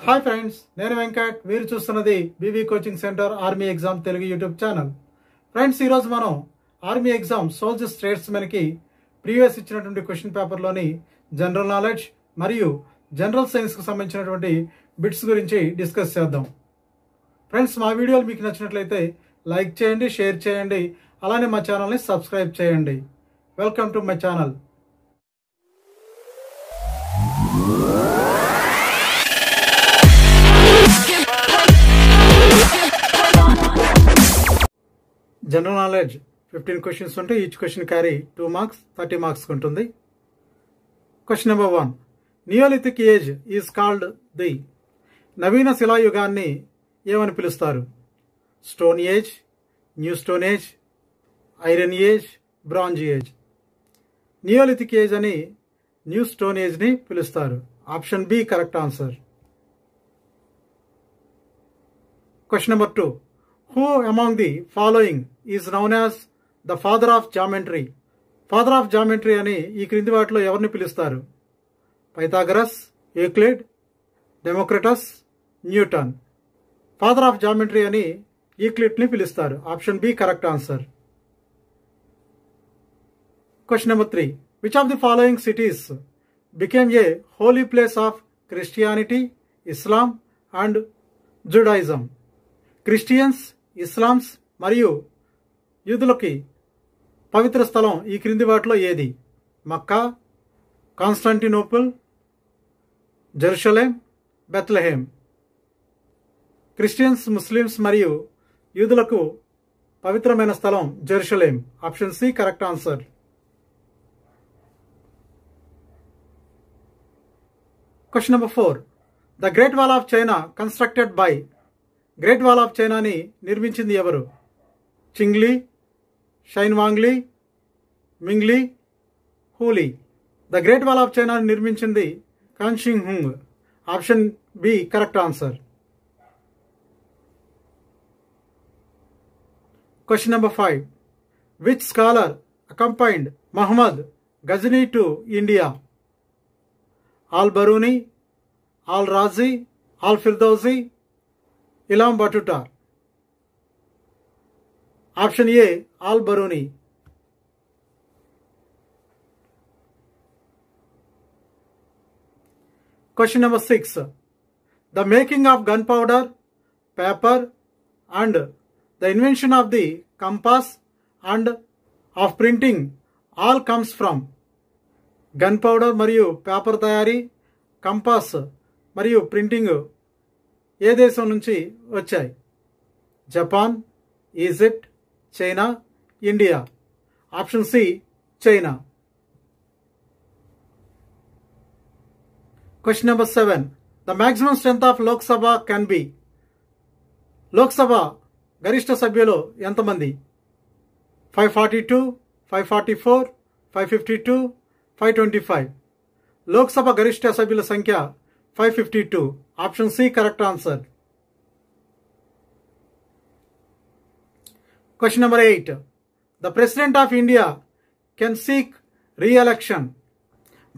Hi friends, నేను వెంకట్. మీరు చూస్తున్నది BV coaching centre army exam Telugu YouTube channel. Friends, ఈరోజు మనం ఆర్మీ ఎగ్జామ్ సోల్జర్ స్టేట్స్మెన్కి ప్రీవియస్ ఇచ్చినటువంటి క్వశ్చన్ పేపర్లోని జనరల్ నాలెడ్జ్ మరియు జనరల్ సైన్స్కి సంబంధించినటువంటి బిట్స్ గురించి డిస్కస్ చేద్దాం. ఫ్రెండ్స్, మా వీడియోలు మీకు నచ్చినట్లయితే లైక్ చేయండి, షేర్ చేయండి, అలానే మా ఛానల్ని సబ్స్క్రైబ్ చేయండి. Welcome to my channel. General knowledge 15 questions ఉంటే each question carry 2 marks, 30 marks ఉంటుంది. Question number 1. Neolithic age is called the. నవీన శిలాయుగాన్ని ఏమని పిలుస్తారు? Stone age, new stone age, iron age, bronze age. Neolithic age అని new stone ఏజ్ని పిలుస్తారు. Option B correct answer. Question number 2. Who among the following is known as the father of geometry? Father of geometry అని ఈ క్రింది వాటిలో ఎవరిని పిలుస్తారు? Pythagoras, Euclid, Democritus, Newton. Father of geometry అని యూక్లిడ్ని పిలుస్తారు. Option B correct answer. Question number 3. Which of the following cities became a holy place of Christianity, Islam and Judaism? Christians, Islams మరియు యూదులకి పవిత్ర స్థలం ఈ క్రింది వాటిలో ఏది? Mecca, Constantinople, Jerusalem, Bethlehem. Christians, Muslims మరియు యూదులకు పవిత్రమైన స్థలం Jerusalem. Option C correct answer. Question number 4. The great wall of China constructed by. Great wall of చైనాని నిర్మించింది ఎవరు? చింగ్లీ, షైన్ వాంగ్లీ, మింగ్లీ, హూలీ. ద గ్రేట్ వాల్ ఆఫ్ చైనాని నిర్మించింది కాన్షింగ్ హుంగ్. Option B correct answer. Question number 5. Which scholar accompanied Mohammad Ghazni to India? Al Biruni, Al Razi, Al Firdausi, ఇలాం Battuta. Option A Al Biruni. Question number 6. The making of gun powder, paper and the invention of the compass and of printing all comes from. Gun powder మరియు paper తయారీ, compass మరియు printing ఏ దేశం నుంచి వచ్చాయి? Japan, Egypt, China, India. Option C China. Question number 7. The maximum strength of Lok Sabha can be. Lok Sabha గరిష్ట సభ్యులు ఎంతమంది? 542, 544, 552, 525. లోక్సభ గరిష్ట సభ్యుల సంఖ్య 552. Option C correct answer. Question number 8. The president of India can seek reelection.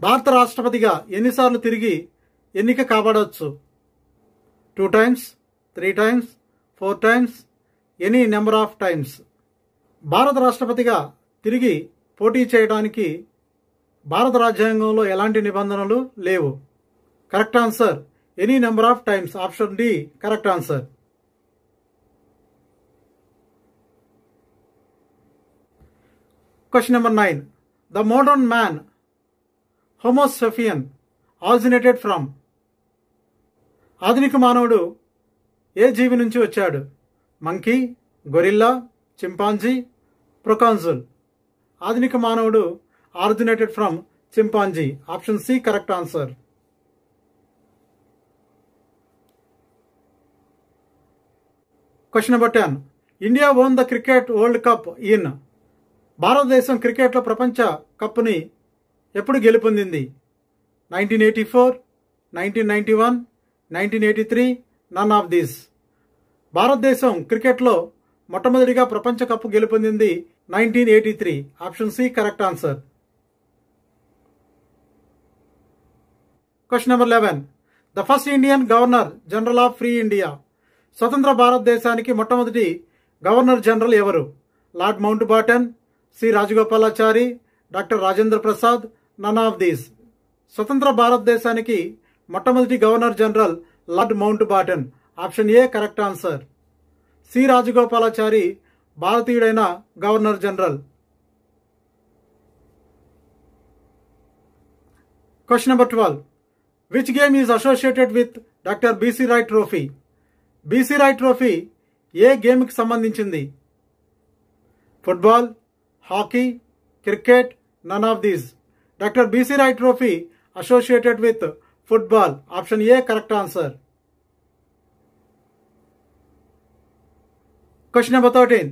భారత రాష్ట్రపతిగా ఎన్నిసార్లు తిరిగి ఎన్నిక కాబడవచ్చు? 2 times, 3 times, 4 times, any number of times. భారత రాష్ట్రపతిగా తిరిగి పోటీ చేయడానికి భారత రాజ్యాంగంలో ఎలాంటి నిబంధనలు లేవు. Correct answer any number of times. Option D correct answer. Question number 9. The modern man homo sapiens originated from. ఆధునిక మానవుడు ఏ జీవి నుంచి వచ్చాడు? Monkey, gorilla, chimpanzee, proconsul. ఆధునిక మానవుడు originated from chimpanzee. Option C correct answer. Question number 10. India won the cricket world cup in. భారతదేశం క్రికెట్లో ప్రపంచ కప్ని ఎప్పుడు గెలుపొందింది? 1984, 1991, 1983, నన్ ఆఫ్ దీస్. భారతదేశం క్రికెట్లో మొట్టమొదటిగా ప్రపంచ కప్ గెలుపొందింది 1983. Option C correct answer. Question number 11. The first Indian governor general of free India. స్వతంత్ర భారతదేశానికి మొట్టమొదటి గవర్నర్ జనరల్ ఎవరు? Lord Mountbatten, C Rajagopalachari, doctor Rajendra Prasad, none of these. స్వతంత్ర భారతదేశానికి మొట్టమొదటి governor general lord Mountbatten. Option A correct answer. C Rajagopalachari భారతీయుడైన governor general. Question number 12. Which game is associated with doctor BC Roy trophy? BC Roy trophy ఏ గేమ్కి సంబంధించింది? Football, hockey, cricket, none of these. Doctor BC Roy trophy associated with football. Option A correct answer. Question number 13.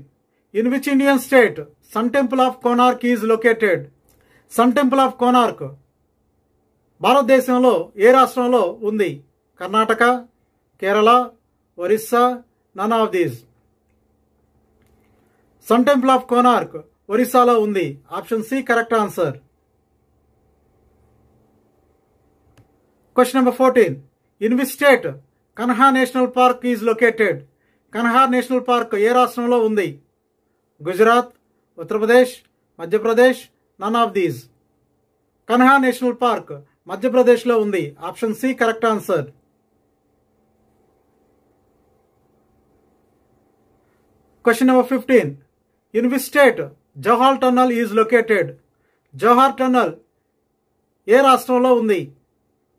In which Indian state Sun Temple of Konark is located? Sun Temple of Konark భారతదేశంలో ఏ రాష్ట్రంలో ఉంది? Karnataka, Kerala, Orissa, none of these. Sun temple of Konark ఒరిస్సాలో ఉంది. Option C correct answer. Question number 14. In which state Kanha national park is located? Kanha national park ఏ రాష్ట్రంలో ఉంది? Gujarat, Uttar Pradesh, Madhya Pradesh, none of these. Kanha national park మధ్యప్రదేశ్లో ఉంది. Option C correct answer. Question number 15. In which state Jawahar tunnel is located? Jawahar tunnel ఏ రాష్ట్రంలో ఉంది?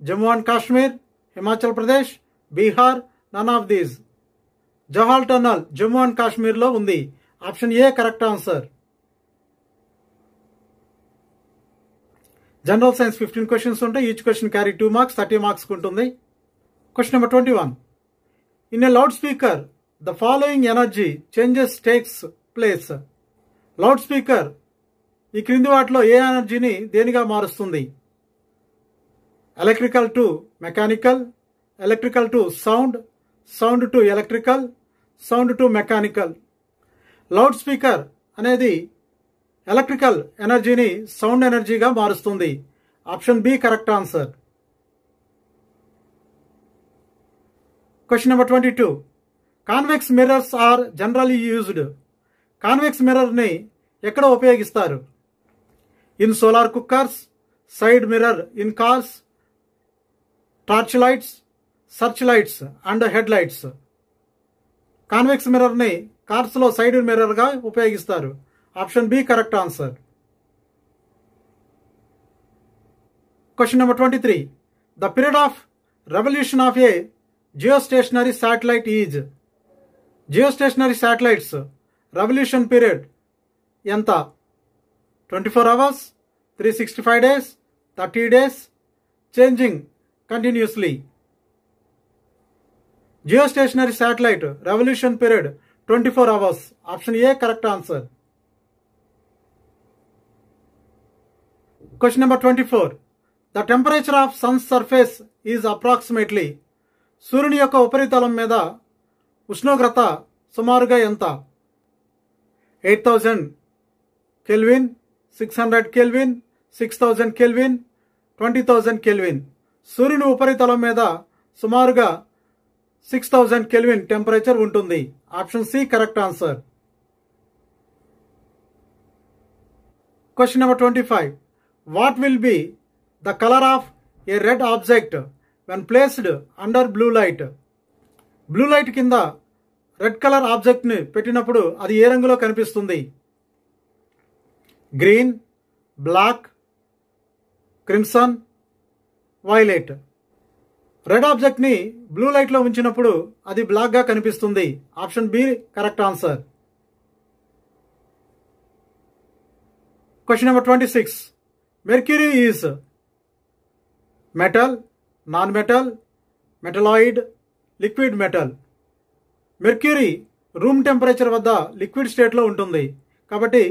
Jammu and Kashmir, Himachal Pradesh, Bihar, none of these. Jawahar tunnel Jammu and కాశ్మీర్లో ఉంది. Option A correct answer. General science 15 questions ఉంటాయి. Each question carry 2 marks, 30 marks ఉంటుంది. Question number 21. In a loud speaker the following energy changes takes place. Loud speaker ఈ క్రింది వాటిలో ఏ ఎనర్జీని దేనిగా మారుస్తుంది? Electrical to mechanical, electrical to sound, sound to electrical, sound to mechanical. Loud speaker అనేది electrical ఎనర్జీని సౌండ్ ఎనర్జీగా మారుస్తుంది. Option B correct answer. Question number 22. Convex mirrors are generally used. Convex మిర్రర్ని ఎక్కడ ఉపయోగిస్తారు? In solar cookers, side mirror in cars, torch lights, search lights and head lights. Convex మిర్రర్ని కార్స్లో side మిర్రర్గా ఉపయోగిస్తారు. Option B correct answer. Question number 23. The period of revolution of a geostationary satellite is. Geostationary satellites revolution period ఎంత? 24 hours, 365 days, 30 days, changing continuously. Geostationary satellite revolution period 24 hours. Option A correct answer. Question number 24. The temperature of sun surface is approximately. సూర్యుని యొక్క ఉపరితలం మీద ఉష్ణోగ్రత సుమారుగా ఎంత? 8000 kelvin, 600 kelvin, 6000 kelvin, 20000 kelvin. సూర్యుని ఉపరితలం మీద సుమారుగా 6000 కెల్విన్ టెంపరేచర్ ఉంటుంది. Option C correct answer. Question number 25. What will be the colour of a red object when placed under blue light? Blue light కింద రెడ్ కలర్ ఆబ్జెక్ట్ని పెట్టినప్పుడు అది ఏ రంగులో కనిపిస్తుంది? Green, black, crimson, violet. Red ఆబ్జెక్ట్ని blue లైట్లో ఉంచినప్పుడు అది బ్లాక్గా కనిపిస్తుంది. Option B correct answer. Question number 26. Mercury is metal, non metal, metalloid, liquid metal. Mercury room temperature వద్ద లిక్విడ్ స్టేట్లో ఉంటుంది కాబట్టి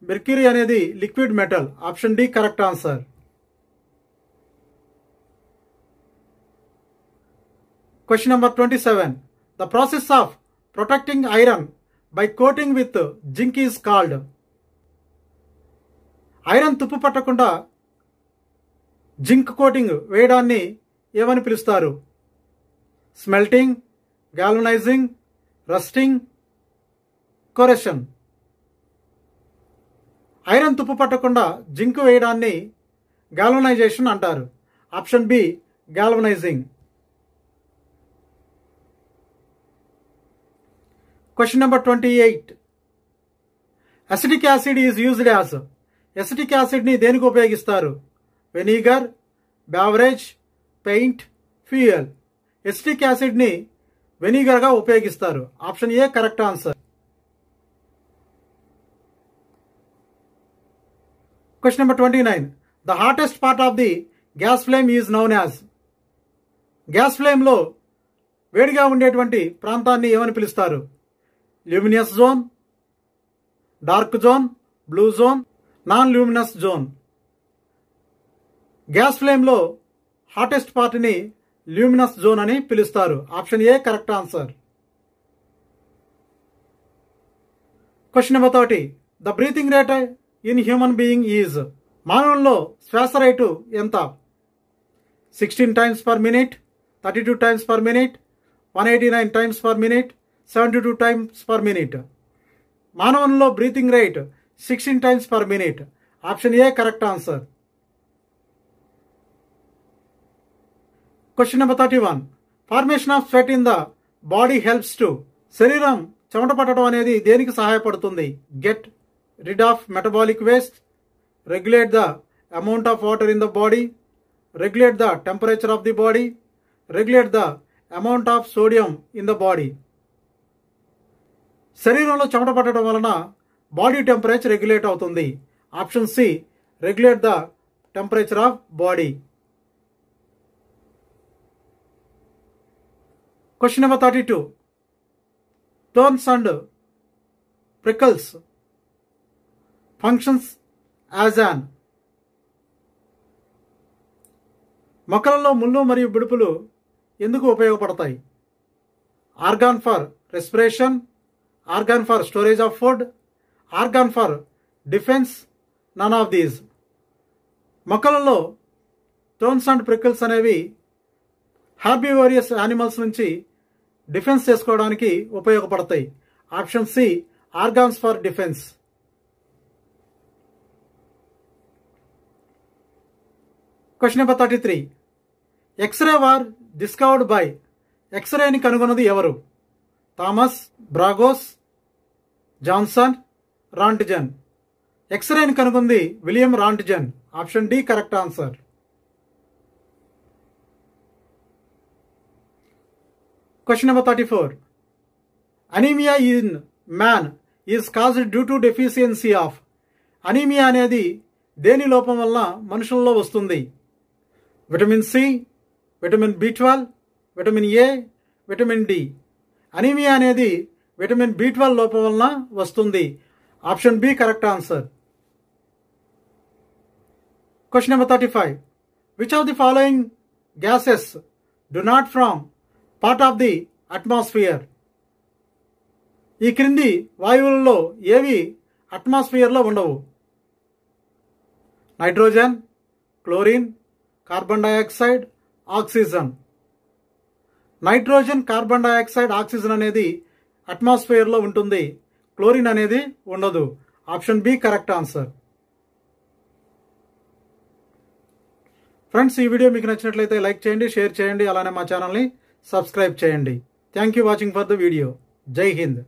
మెర్క్యూరీ అనేది liquid metal. Option D correct answer. Question number 27. The process of protecting iron by coating with zinc is called. Iron తుప్పు పట్టకుండా zinc coating వేయడాన్ని ఏమని పిలుస్తారు? Smelting, galvanizing, rusting, corrosion. Iron తుప్పు పట్టకుండా జింక్ వేయడాన్ని గాల్వనైజేషన్ అంటారు. Option B galvanizing. Question number 28. Acetic acid is used as. Acetic యాసిడ్ని దేనికి ఉపయోగిస్తారు? Vinegar, beverage, paint, fuel. Acetic యాసిడ్ని వెనిగర్గా ఉపయోగిస్తారు. Option A correct answer. Question number 29. The hottest part of the gas flame is noun as. Gas ఫ్లేమ్లో వేడిగా ఉండేటువంటి ప్రాంతాన్ని ఏమని పిలుస్తారు? Luminous zone, dark zone, blue zone, non luminous zone. Gas ఫ్లేమ్లో హాటెస్ట్ పార్ట్ని ల్యూమినస్ జోన్ అని పిలుస్తారు. Option A correct answer. Question number 30. The breathing rate in human being is. మానవుల్లో శ్వాస రేటు ఎంత? 16 times per minute, 32 times per minute, 189 times per minute, 72 times per minute. మానవుల్లో breathing rate 16 times per minute. Option A correct answer. Question number 31. Formation of sweat in the body helps to. శరీరం చెమట పట్టడం అనేది దేనికి సహాయపడుతుంది? Get rid of metabolic waste, regulate the amount of water in the body, regulate the temperature of the body, regulate the amount of sodium in the body. శరీరంలో చెమట పట్టడం వలన బాడీ టెంపరేచర్ రెగ్యులేట్ అవుతుంది. Option C regulate the temperature of body. Question number 32. Thorns and prickles functions as an. మొక్కలలో ముళ్ళు మరియు బిడుపులు ఎందుకు ఉపయోగపడతాయి? Organ for respiration, organ for storage of food, organ for defence, none of these. మొక్కలలో thorns and ప్రికల్స్ అనేవి హార్బివోరియస్ animals నుంచి defence చేసుకోవడానికి ఉపయోగపడతాయి. Option C organs for defence. Question number 33. X ray was discovered by. ఎక్స్రేని కనుగొన్నది ఎవరు? థామస్, బ్రాగోస్, జాన్సన్, రాంట్జన్. ఎక్స్రేని కనుగొంది William Roentgen. Option D correct answer. Question number 34. Anaemia in man is caused due to deficiency of. Anaemia అనేది దేని లోపం వల్ల మనుషుల్లో వస్తుంది? Vitamin C, vitamin B12, vitamin A, vitamin D. Anaemia అనేది విటమిన్ B12 లోపం వలన వస్తుంది. Option B correct answer. Question number 35. Which of the following gases do not form part of the atmosphere. ఈ క్రింది వాయువులలో ఏవి అట్మాస్ఫియర్లో ఉండవు? Nitrogen, chlorine, carbon dioxide, oxygen. Nitrogen, carbon dioxide, oxygen అనేది అట్మాస్ఫియర్లో ఉంటుంది. క్లోరిన్ అనేది ఉండదు. Option B correct answer. Friends, ఈ వీడియో మీకు నచ్చినట్లయితే లైక్ చేయండి, షేర్ చేయండి, అలానే మా ఛానల్ని సబ్స్క్రైబ్ చేయండి. Thank you watching for the video. జై హింద్.